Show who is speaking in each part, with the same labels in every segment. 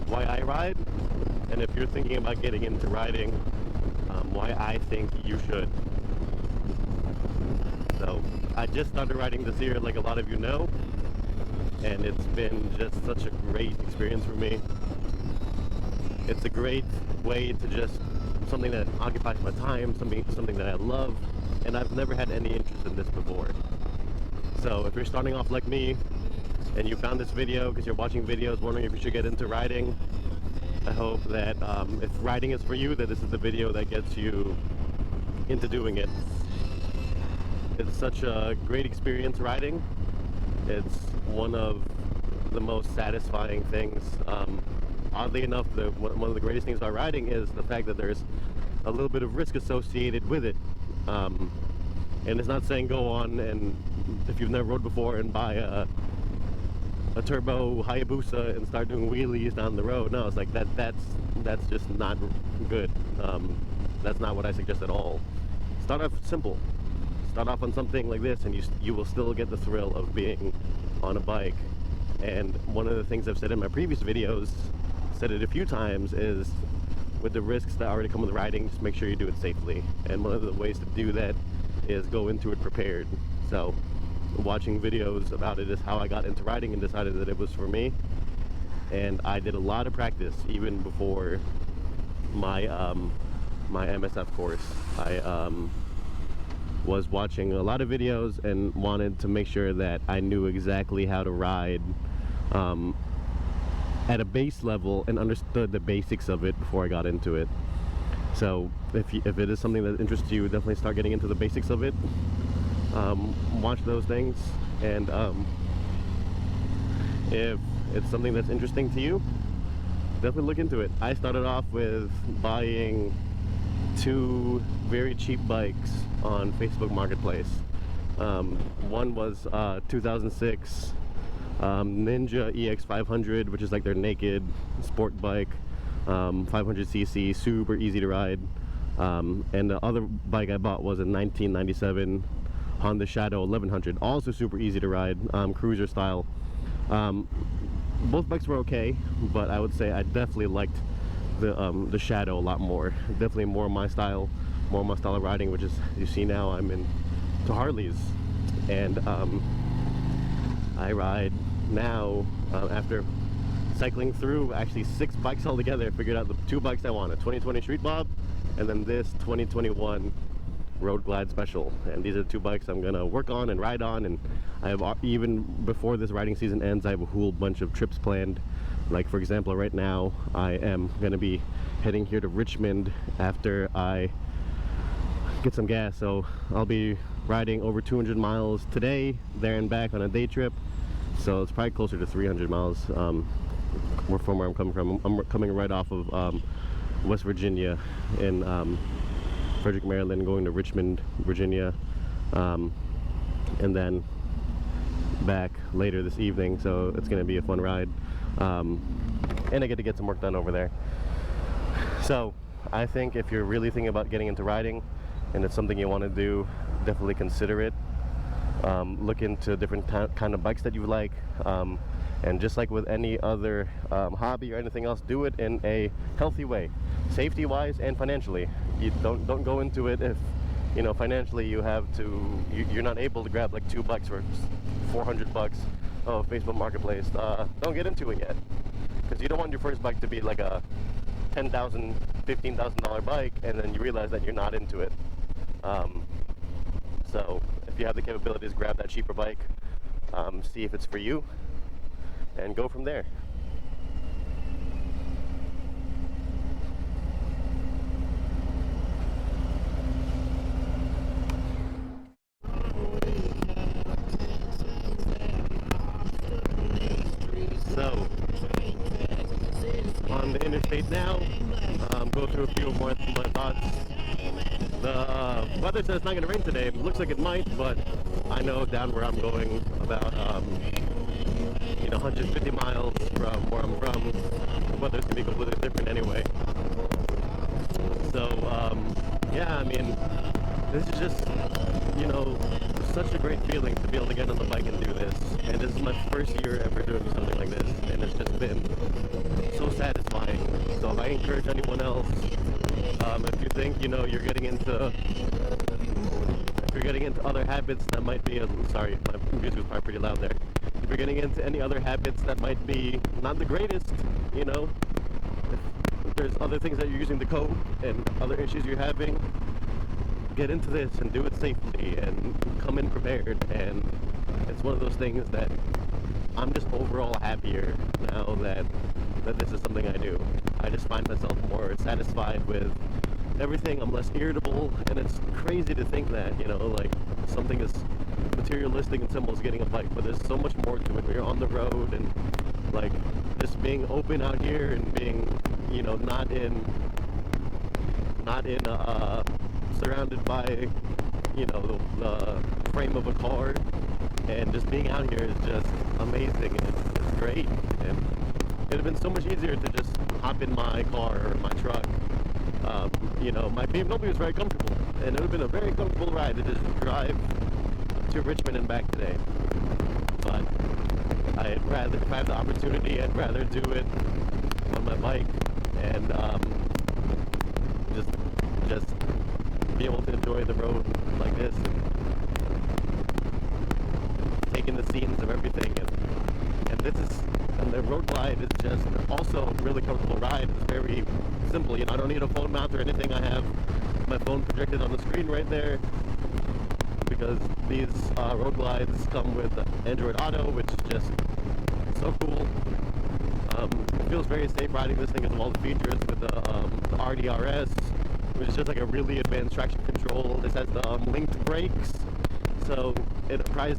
Speaker 1: why I ride, and if you're thinking about getting into riding, why I think you should. So I just started riding this year, like a lot of you know, and it's been just such a great experience for me. It's a great way to just something that occupies my time, something that I love, and I've never had any interest in this before. So if you're starting off like me and you found this video because you're watching videos wondering if you should get into riding, I hope that if riding is for you, that this is the video that gets you into doing it. It's such a great experience riding. It's one of the most satisfying things. Oddly enough, one of the greatest things about riding is the fact that there's a little bit of risk associated with it. And it's not saying go on and, if you've never rode before, and buy a turbo Hayabusa and start doing wheelies down the road. No, it's like that's just not good. That's not what I suggest at all. Start off simple. Start off on something like this, and you will still get the thrill of being on a bike. And one of the things I've said in my previous videos, said it a few times, is with the risks that already come with riding, just make sure you do it safely. And one of the ways to do that is go into it prepared. So watching videos about it is how I got into riding and decided that it was for me. And I did a lot of practice even before my my MSF course. I was watching a lot of videos and wanted to make sure that I knew exactly how to ride at a base level and understood the basics of it before I got into it. So if it is something that interests you, definitely start getting into the basics of it. Watch those things, and if it's something that's interesting to you, definitely look into it. I started off with buying 2 very cheap bikes on Facebook Marketplace. One was 2006 Ninja EX500, which is like their naked sport bike, 500cc, super easy to ride. And the other bike I bought was a 1997 Honda Shadow 1100, also super easy to ride, cruiser style. Both bikes were okay, but I would say I definitely liked the Shadow a lot more. Definitely more my style of riding, which is, you see now, I'm into Harleys. And I ride now, after cycling through actually 6 bikes altogether, I figured out the 2 bikes I want: a 2020 Street Bob and then this 2021 Road Glide Special. And these are the 2 bikes I'm gonna work on and ride on. And I have, even before this riding season ends, I have a whole bunch of trips planned. Like, for example, right now I am gonna be heading here to Richmond after I get some gas, so I'll be riding over 200 miles today, there and back on a day trip. So it's probably closer to 300 miles from where I'm coming from. I'm coming right off of West Virginia in Frederick, Maryland, going to Richmond, Virginia, and then back later this evening. So it's going to be a fun ride, and I get to get some work done over there. So I think if you're really thinking about getting into riding and it's something you want to do, definitely consider it. Look into different kind of bikes that you like, and just like with any other hobby or anything else, do it in a healthy way, safety wise and financially. You don't go into it if, you know, financially you're not able to grab like 2 bikes for 400 bucks of Facebook Marketplace. Don't get into it yet, because you don't want your first bike to be like a $10,000, $15,000 bike and then you realize that you're not into it. So if you have the capabilities, grab that cheaper bike, see if it's for you, and go from there. So, on the interstate now, go through a few more of my thoughts. The weather says it's not going to rain today. It looks like it might, but I know down where I'm going, about 150 miles from where I'm from, the weather's going to be completely different anyway. So, yeah, I mean, this is just, such a great feeling to be able to get on the bike and do this. And this is my first year ever doing something like this, and it's just been so satisfying. I encourage anyone else, if you think, you know, you're getting into other habits that might be, sorry, my music was probably pretty loud there. If you're getting into any other habits that might be not the greatest, you know, if there's other things that you're using to cope and other issues you're having, get into this and do it safely and come in prepared. And it's one of those things that I'm just overall happier now that this is something I do. I just find myself more satisfied with everything. I'm less irritable, and it's crazy to think that, you know, like, something as materialistic and simple as getting a bike, but there's so much more to it when you're on the road, and like just being open out here and being, you know, not in surrounded by, you know, the frame of a car, and just being out here is just amazing, and it's great. And it would have been so much easier to just hop in my car or my truck. You know, my BMW was very comfortable, and it would have been a very comfortable ride to just drive to Richmond and back today. But I'd rather, if I have the opportunity, I'd rather do it on my bike and just be able to enjoy the road like this, and taking the scenes of everything. And this is, and the road glide is just also a really comfortable ride. It's very simple, you know, I don't need a phone mount or anything. I have my phone projected on the screen right there, because these road glides come with Android Auto, which is just so cool. It feels very safe riding this thing because of all the features with the RDRS, which is just like a really advanced traction control. This has the linked brakes, so it applies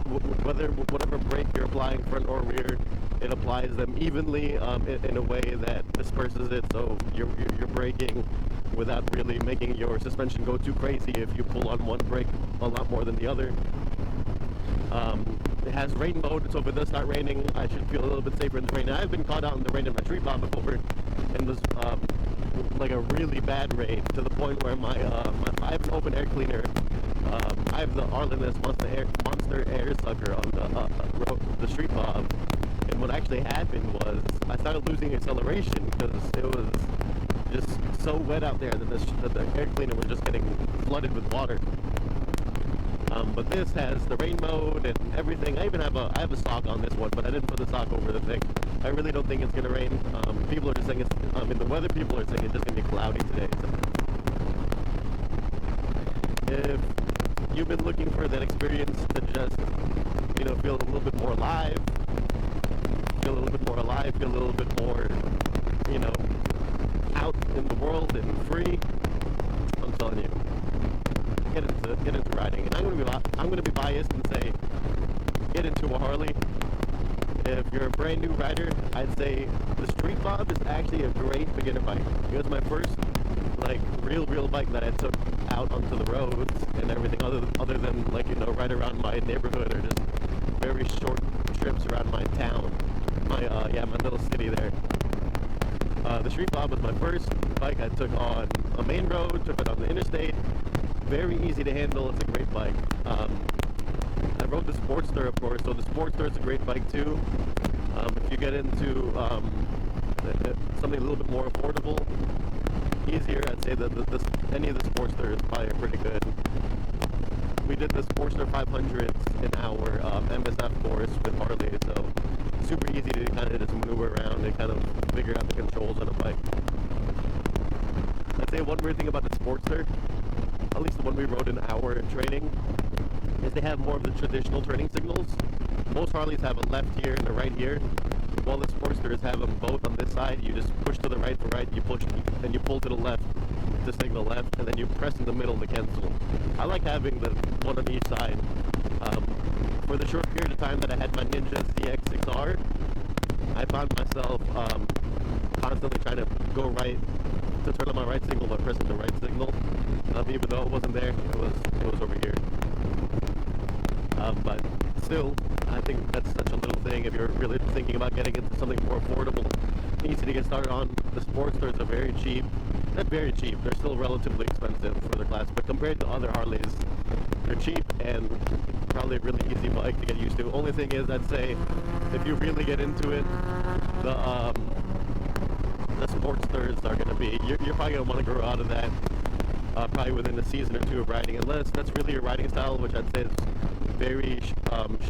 Speaker 1: whatever brake you're applying, front or rear, it applies them evenly in a way that disperses it, so you're braking without really making your suspension go too crazy if you pull on one brake a lot more than the other. It has rain mode, so if it does start raining, I should feel a little bit safer in the rain. I've been caught out in the rain in my tree bob before, and was like a really bad rain, to the point where I have an open air cleaner. I have the Arleness Monster Air Sucker on the street bob, and what actually happened was I started losing acceleration because it was just so wet out there that the air cleaner was just getting flooded with water. But this has the rain mode and everything. I have a sock on this one, but I didn't put the sock over the thing. I really don't think it's gonna rain. People are just saying the weather people are saying it's just gonna be cloudy today. So if you've been looking for that experience to just, you know, feel a little bit more alive, feel a little bit more, you know, out in the world and free, I'm telling you, get into riding. And I'm gonna be biased and say, get into a Harley. If you're a brand new rider, I'd say the Street Bob is actually a great beginner bike. It was my first like real bike that I took out onto the roads and everything, other than like, you know, right around my neighborhood or just very short trips around my town, my little city there. The Street Bob was my first bike I took on a main road, took it on the interstate. Very easy to handle. It's a great bike. I rode the Sportster, of course, so the Sportster is a great bike too. If you get into something a little bit more affordable, easier, I'd say that any of the Sportster is probably pretty good. We did the Sportster 500s in our MSF course with Harley, so super easy to kind of just maneuver around and kind of figure out the controls on a bike. I'd say one weird thing about the Sportster, at least the one we rode in our training, is they have more of the traditional turning signals. Most Harleys have a left here and a right here, while the Sportsters have them both on this side. You just push to the right for right, you push and you pull to the left to signal left, and then you press in the middle to cancel. I like having the one on each side. For the short period of time that I had my Ninja ZX6R, I found myself constantly trying to go right, to turn on my right signal by pressing the right signal, even though it wasn't there, it was over here. But still, I think that's such a little thing. If you're really thinking about getting into something more affordable, easy to get started on, the Sportsters are very cheap. Not very cheap, they're still relatively expensive for their class, but compared to other Harleys, they're cheap and probably a really easy bike to get used to. Only thing is, I'd say, if you really get into it, the Sportster handlebars are going to be, you're probably going to want to grow out of that probably within a season or two of riding, unless that's really your riding style, which I'd say is very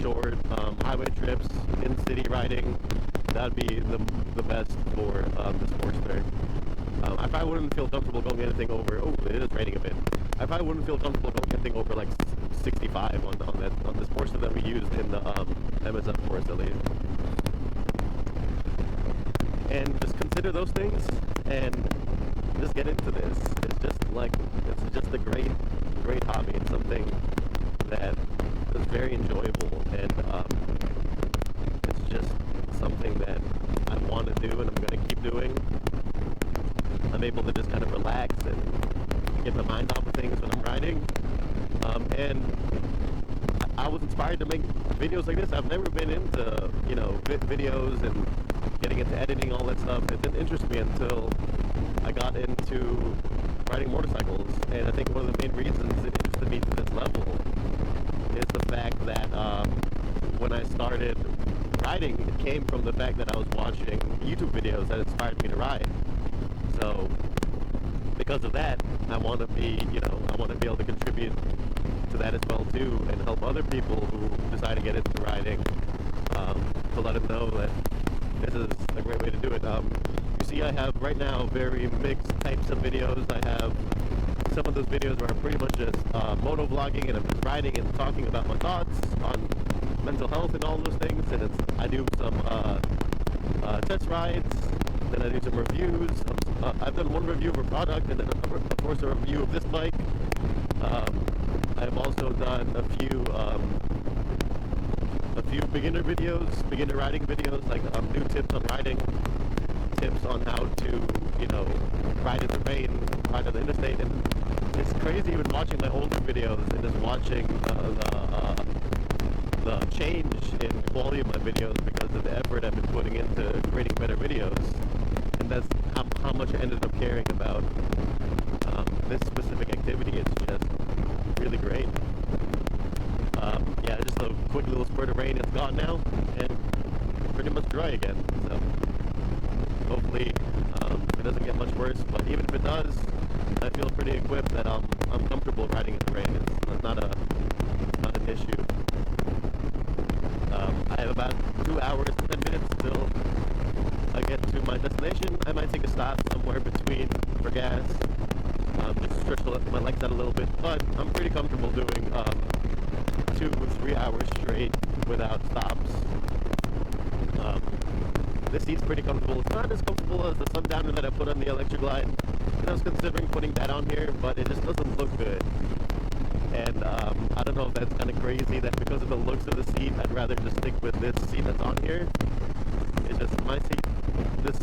Speaker 1: short highway trips, in-city riding. That'd be the best for the Sportster. I probably wouldn't feel comfortable going anything over, oh, it is raining a bit. I probably wouldn't feel comfortable going anything over like 65 on the Sportster that we used in the MSF Forest Elite. And just consider those things and just get into this. It's just a great hobby. It's something that is very enjoyable, and it's just something that I want to do and I'm going to keep doing. I'm able to just kind of relax and get my mind off of things when I'm riding. And I was inspired to make videos like this. I've never been into, videos and getting into editing, all that stuff. It didn't interest me until I got into riding motorcycles. And I think one of the main reasons it interested me to this level is the fact that when I started riding, it came from the fact that I was watching YouTube videos that inspired me to ride. So because of that, I want to be able to contribute to that as well too, and help other people who decide to get into riding, to let them know that this is a great way to do it. You see, I have right now very mixed types of videos. I have some of those videos where I'm pretty much just moto vlogging, and I'm just riding and talking about my thoughts on mental health and all those things. And I do some test rides, then I do some reviews. I've done one review of a product, and then of course a review of this bike. I've also done a few beginner riding videos, like new tips on riding, tips on how to, ride in the rain, ride on the interstate. And it's crazy even watching my older videos and just watching the change in quality of my videos because of the effort I've been putting into creating better videos. And that's how much I ended up caring about this specific activity. It's just really great. Yeah, just a quick little spurt of rain. It's gone now and pretty much dry again. So hopefully it doesn't get much worse. But even if it does, I feel pretty equipped that I'm comfortable riding in the rain. It's not an issue. I have about 2 hours, 10 minutes till I get to my destination. I might take a stop somewhere between for gas, just stretch my legs out a little bit, but I'm pretty comfortable doing 2 or 3 hours straight without stops. This seat's pretty comfortable. It's not as comfortable as the Sundowner that I put on the Electric Glide. And I was considering putting that on here, but it just doesn't look good. And I don't know if that's kind of crazy that because of the looks of the seat, I'd rather just stick with this seat that's on here. It's just my seat. This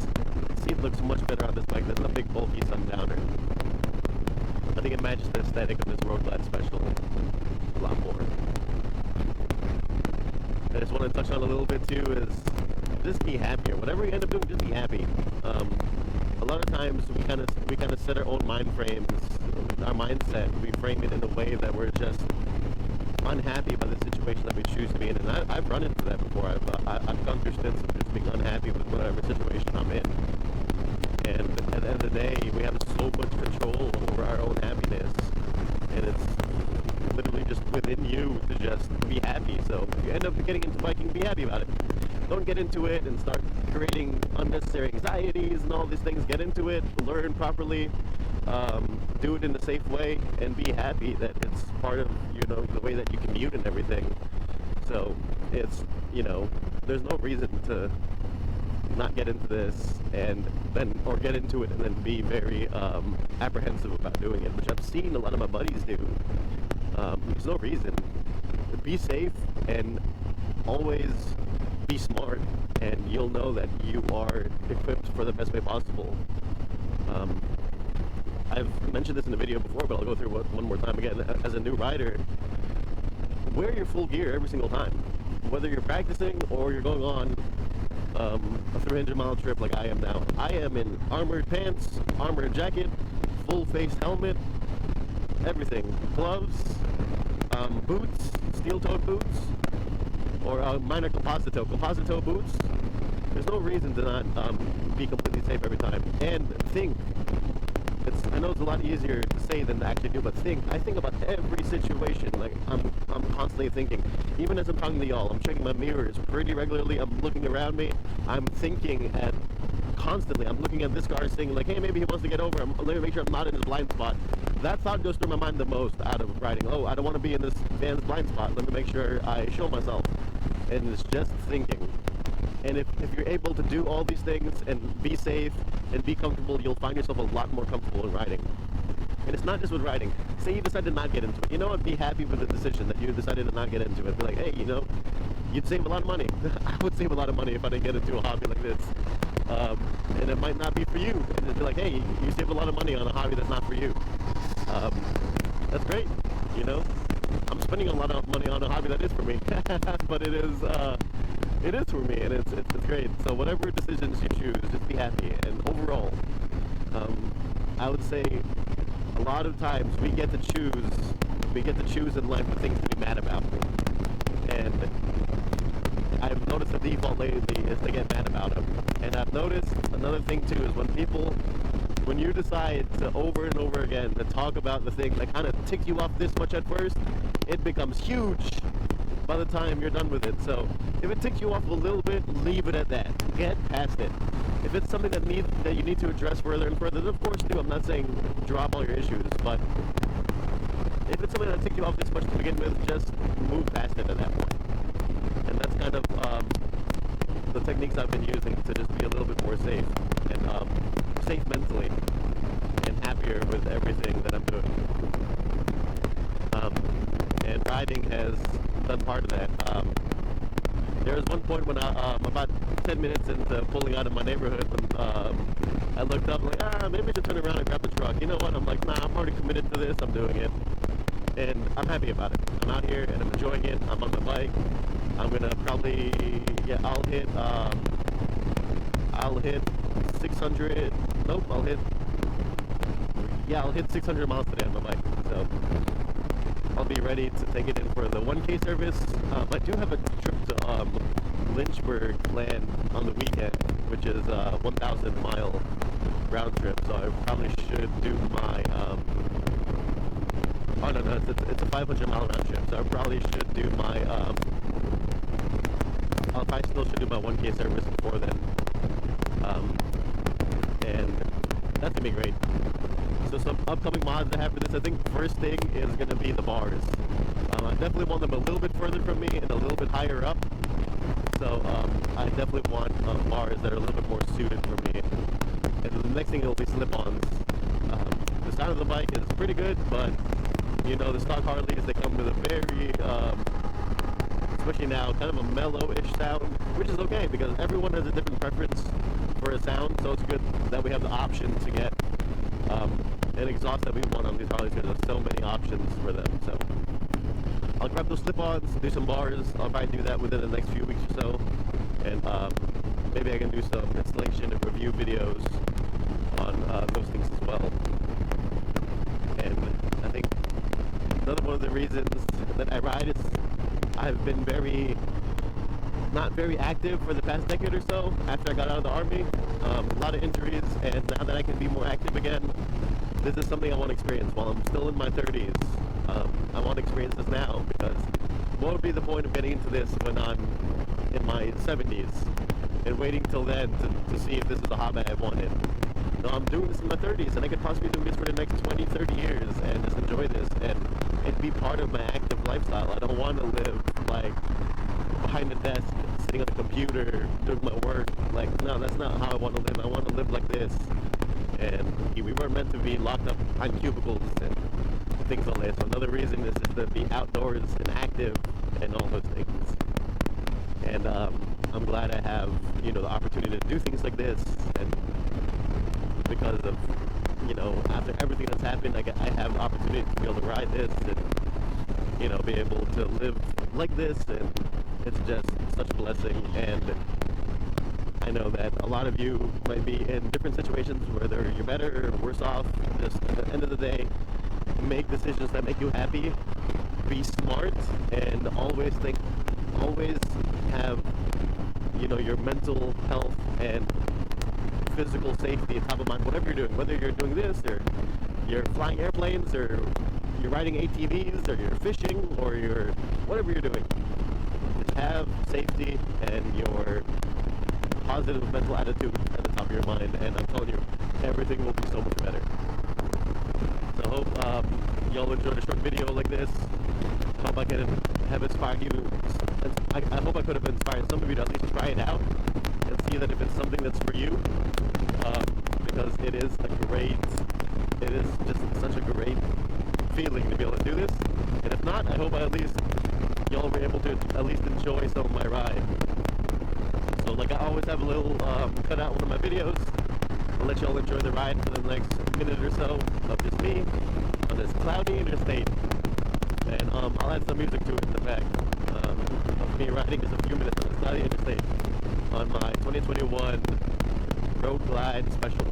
Speaker 1: seat looks much better on this bike than the big bulky Sundowner. I think it matches the aesthetic of this Road Glide Special a lot more. I just want to touch on a little bit too is just be happier. Whatever you end up doing, just be happy. A lot of times we kind of set our own mind frames, our mindset. We frame it in a way that we're just unhappy by the situation that we choose to be in, and I've run into that before. I've gone through stints of just being unhappy with whatever situation I'm in. And at the end of the day, we have so much control over our own happiness, and it's literally just within you to just be happy. So if you end up getting into biking, be happy about it. Don't get into it and start creating unnecessary anxieties and all these things. Get into it, learn properly, do it in a safe way, and be happy that it's part of, the way that you commute and everything. So it's, there's no reason to not get into this or get into it and then be very apprehensive about doing it, which I've seen a lot of my buddies do. There's no reason. Be safe and always be smart, and you'll know that you are equipped for the best way possible. I've mentioned this in the video before, but I'll go through it one more time again. As a new rider, wear your full gear every single time. Whether you're practicing or you're going on a 300-mile trip like I am now. I am in armored pants, armored jacket, full-face helmet, everything. Gloves, boots, steel-toed boots, or mine are composite toe boots, There's no reason to not be completely safe every time. And think. I know it's a lot easier to say than to actually do, but I think about every situation. Like, I'm constantly thinking. Even as I'm talking to y'all, I'm checking my mirrors pretty regularly. I'm looking around me. I'm thinking constantly. I'm looking at this car saying, like, hey, maybe he wants to get over. Let me make sure I'm not in his blind spot. That thought goes through my mind the most out of riding. Oh, I don't want to be in this van's blind spot. Let me make sure I show myself. And it's just thinking. And if you're able to do all these things and be safe and be comfortable, you'll find yourself a lot more comfortable in riding. And it's not just with riding. Say you decide to not get into it. You know what? Be happy with the decision that you decided to not get into it. Be like, hey, you know, you'd save a lot of money. I would save a lot of money if I didn't get into a hobby like this. And it might not be for you. And it'd be like, hey, you save a lot of money on a hobby that's not for you. That's great, you know? I'm spending a lot of money on a hobby that is for me. But it is for me, and it's great. So whatever decisions you choose, just be happy. And overall, I would say a lot of times we get to choose in life the things to be mad about. And I've noticed the default lately is to get mad about them. And I've noticed another thing too is when you decide to over and over again to talk about the thing that kind of ticks you off this much at first, it becomes huge by the time you're done with it. So if it ticks you off a little bit, leave it at that. Get past it. If it's something that you need to address further and further, then of course do. I'm not saying drop all your issues, but if it's something that ticks you off this much to begin with, just move past it at that point. And that's kind of the techniques I've been using to just be a little bit more safe and safe mentally and happier with everything that I'm doing. And riding has done part of that. There was one point when about 10 minutes into pulling out of my neighborhood, when I looked up like, maybe I should turn around and grab the truck. You know what? I'm like, nah, I'm already committed to this. I'm doing it. And I'm happy about it. I'm out here and I'm enjoying it. I'm on my bike. I'm gonna probably, I'll hit 600, I'll hit 600 miles today on my bike. So I'll be ready to take it in for the 1K service. I do have a trip to Lynchburg planned on the weekend, which is a 1,000 mile round trip. So I probably should do my, it's a 500 mile round trip. So I probably should do my, I still should do my 1K service before then. And that's gonna be great. So some upcoming mods I have for this, I think first thing is going to be the bars. I definitely want them a little bit further from me and a little bit higher up. So I definitely want bars that are a little bit more suited for me. And the next thing will be slip-ons. The sound of the bike is pretty good, but you know, the stock Harleys, they come with a very, especially now, kind of a mellow-ish sound, which is okay because everyone has a different preference for a sound. So it's good that we have the option to get an exhaust that we want on these Harleys because there's so many options for them. So I'll grab those slip-ons, do some bars. I'll probably do that within the next few weeks or so, and maybe I can do some installation and review videos on those things as well. And I think another one of the reasons that I ride is I've been not very active for the past decade or so after I got out of the Army. A lot of injuries, and now that I can be more active again, this is something I want to experience while I'm still in my 30s. I want to experience this now, because what would be the point of getting into this when I'm in my 70s and waiting till then to see if this is a hobby I wanted? No, I'm doing this in my 30s, and I could possibly do this for the next 20, 30 years and just enjoy this and be part of my active lifestyle. I don't want to live like behind the desk, sitting on the computer, doing my work. Like, no, that's not how I want to live. I want to live like this. And we weren't meant to be locked up behind cubicles and things like that. So another reason is just to be outdoors and active and all those things. And I'm glad I have, you know, the opportunity to do things like this. And because of, you know, after everything that's happened, I have the opportunity to be able to ride this and, you know, be able to live like this. And it's just such a blessing. And I know that a lot of you might be in different situations, whether you're better or worse off. Just at the end of the day, make decisions that make you happy, be smart, and always have you know, your mental health and physical safety top of mind, whatever you're doing, whether you're doing this or you're flying airplanes or you're riding ATVs or you're fishing or you're whatever you're doing. Just have safety and your positive mental attitude at the top of your mind, and I'm telling you, everything will be so much better. So I hope y'all enjoyed a short video like this. I hope I can have inspired you. I hope I could have inspired some of you to at least try it out and see that if it's something that's for you, because it is just such a great feeling to be able to do this. And if not, I hope at least y'all were able to at least enjoy some of my ride. So like I always have a little cut out one of my videos. I'll let y'all enjoy the ride for the next minute or so of just me on this cloudy interstate. And I'll add some music to it in the back of me riding just a few minutes on this cloudy interstate on my 2021 Road Glide Special.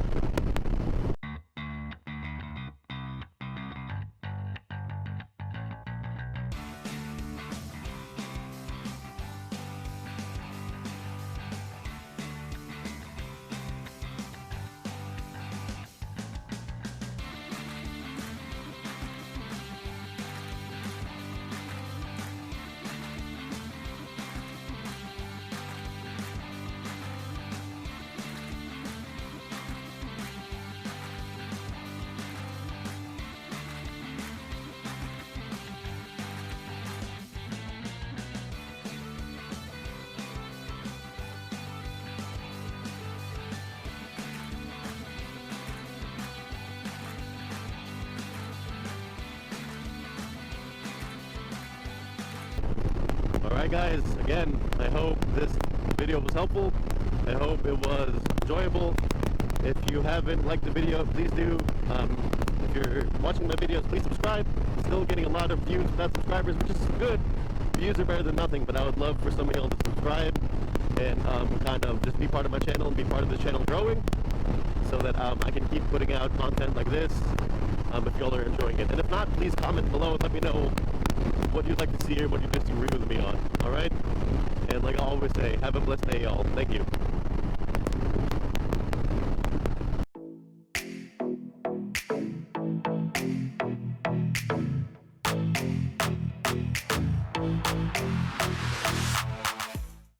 Speaker 1: Alright guys, again, I hope this video was helpful. I hope it was enjoyable. If you haven't liked the video, please do. If you're watching my videos, please subscribe. I'm still getting a lot of views without subscribers, which is good. Views are better than nothing, but I would love for some of y'all to subscribe and kind of just be part of my channel and be part of the channel growing, so that I can keep putting out content like this if y'all are enjoying it. And if not, please comment below and let me know what you'd like to see or what you'd disagree with me on. Alright? And like I always say, have a blessed day, y'all. Thank you.